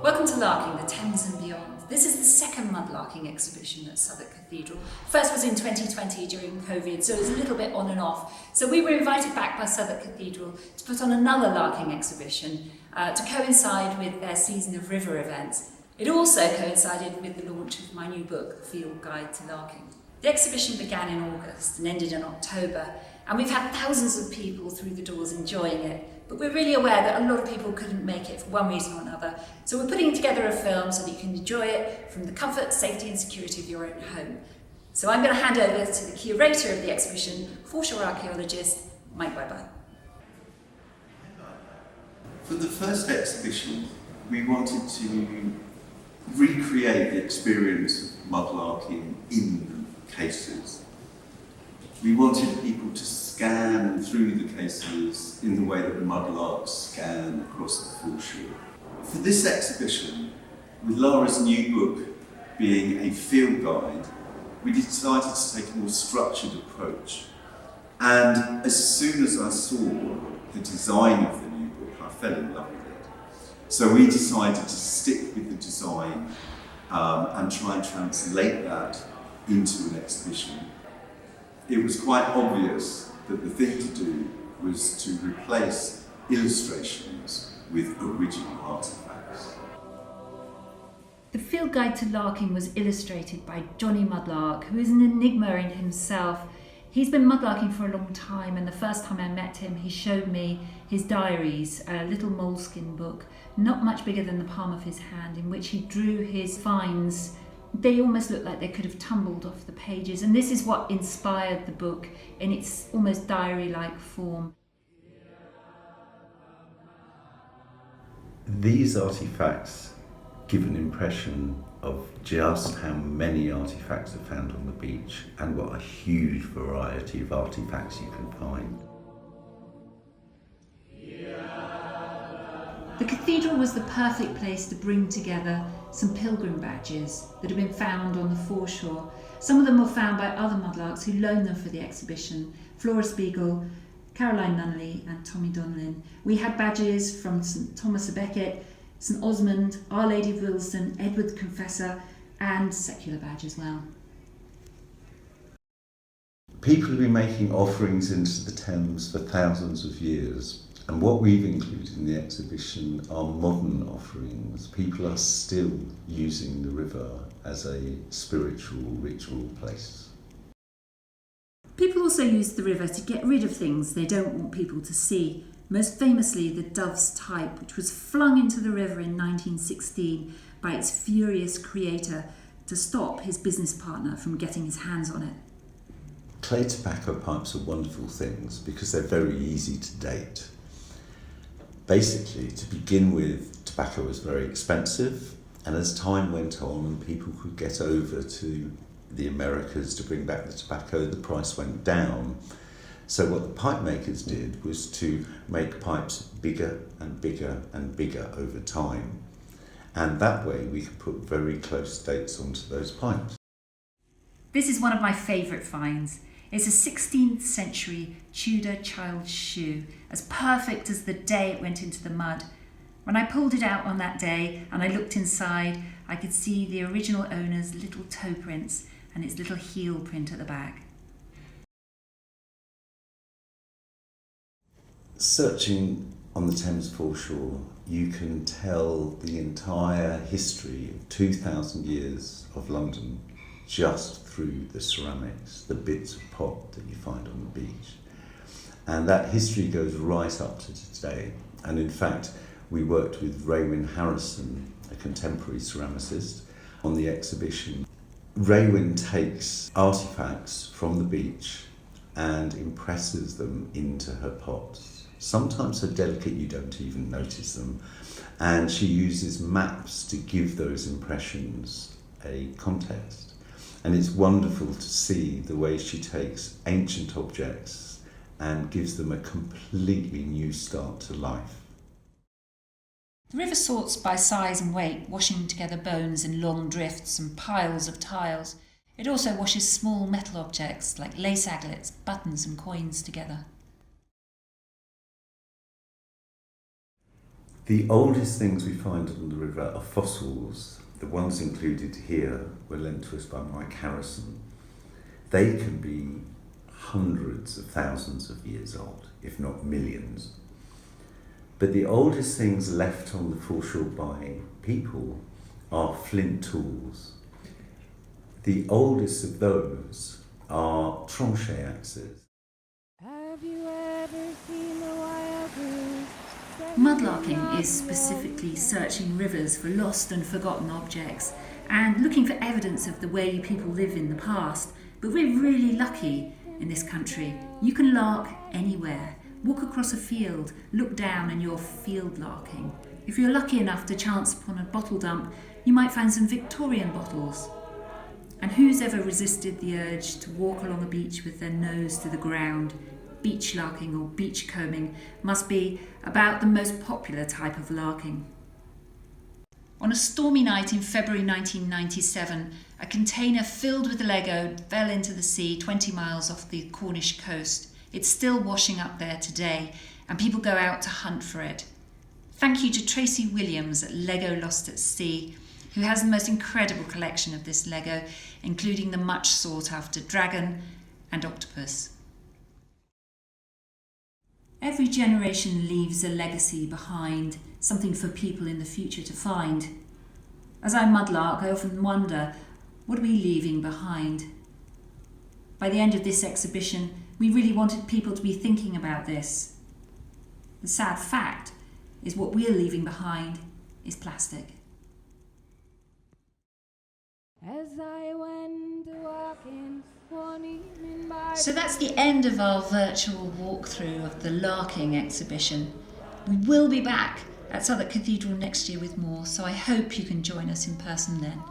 Welcome to Larking, the Thames and beyond. This is the second Mudlarking exhibition at Southwark Cathedral. First was in 2020 during COVID, so it was a little bit on and off. So we were invited back by Southwark Cathedral to put on another Larking exhibition to coincide with their season of river events. It also coincided with the launch of my new book, Field Guide to Larking. The exhibition began in August and ended in October, and we've had thousands of people through the doors enjoying it. But we're really aware that a lot of people couldn't make it for one reason or another. So we're putting together a film so that you can enjoy it from the comfort, safety and security of your own home. So I'm going to hand over to the curator of the exhibition, foreshore archaeologist, Maiklem. For the first exhibition, we wanted to recreate the experience of mudlarking in the cases. We wanted people to scan through the cases in the way that mudlarks scan across the foreshore. For this exhibition, with Lara's new book being a field guide, we decided to take a more structured approach. And as soon as I saw the design of the new book, I fell in love with it. So we decided to stick with the design and try and translate that into an exhibition. It was quite obvious that the thing to do was to replace illustrations with original artefacts. The Field Guide to Larking was illustrated by Johnny Mudlark, who is an enigma in himself. He's been mudlarking for a long time, and the first time I met him, he showed me his diaries, a little moleskin book, not much bigger than the palm of his hand, in which he drew his finds. They almost look like they could have tumbled off the pages, and this is what inspired the book in its almost diary-like form. These artefacts give an impression of just how many artefacts are found on the beach and what a huge variety of artefacts you can find. The cathedral was the perfect place to bring together some pilgrim badges that had been found on the foreshore. Some of them were found by other mudlarks who loaned them for the exhibition: Flora Spiegel, Caroline Nunley and Tommy Donlin. We had badges from St Thomas a Becket, St Osmond, Our Lady of Wilson, Edward the Confessor, and secular badge as well. People have been making offerings into the Thames for thousands of years, and what we've included in the exhibition are modern offerings. People are still using the river as a spiritual, ritual place. People also use the river to get rid of things they don't want people to see. Most famously, the dove's type, which was flung into the river in 1916 by its furious creator to stop his business partner from getting his hands on it. Clay tobacco pipes are wonderful things because they're very easy to date. Basically, to begin with, tobacco was very expensive, and as time went on and people could get over to the Americas to bring back the tobacco, the price went down. So what the pipe makers did was to make pipes bigger and bigger and bigger over time, and that way we could put very close dates onto those pipes. This is one of my favourite finds. It's a 16th century Tudor child's shoe, as perfect as the day it went into the mud. When I pulled it out on that day and I looked inside, I could see the original owner's little toe prints and its little heel print at the back. Searching on the Thames foreshore, you can tell the entire history of 2,000 years of London just through the ceramics, the bits of pot that you find on the beach. And that history goes right up to today. And in fact, we worked with Raywin Harrison, a contemporary ceramicist, on the exhibition. Raywin takes artefacts from the beach and impresses them into her pots. Sometimes so delicate you don't even notice them. And she uses maps to give those impressions a context. And it's wonderful to see the way she takes ancient objects and gives them a completely new start to life. The river sorts by size and weight, washing together bones in long drifts and piles of tiles. It also washes small metal objects like lace aglets, buttons and coins together. The oldest things we find on the river are fossils. The ones included here were lent to us by Mike Harrison. They can be hundreds of thousands of years old, if not millions. But the oldest things left on the foreshore by people are flint tools. The oldest of those are tranchet axes. Have you ever seen the wild goose? Mudlarking is specifically searching rivers for lost and forgotten objects and looking for evidence of the way people live in the past. But we're really lucky in this country. You can lark anywhere. Walk across a field, look down and you're field larking. If you're lucky enough to chance upon a bottle dump, you might find some Victorian bottles. And who's ever resisted the urge to walk along a beach with their nose to the ground? Beach larking or beach combing must be about the most popular type of larking. On a stormy night in February 1997, a container filled with Lego fell into the sea 20 miles off the Cornish coast. It's still washing up there today, and people go out to hunt for it. Thank you to Tracy Williams at Lego Lost at Sea, who has the most incredible collection of this Lego, including the much sought after dragon and octopus. Every generation leaves a legacy behind, something for people in the future to find. As I mudlark, I often wonder, what are we leaving behind? By the end of this exhibition, we really wanted people to be thinking about this. The sad fact is what we're leaving behind is plastic. As I went walking one evening by So that's the end of our virtual walkthrough of the Larking exhibition. We will be back at Southwark Cathedral next year with more, so I hope you can join us in person then.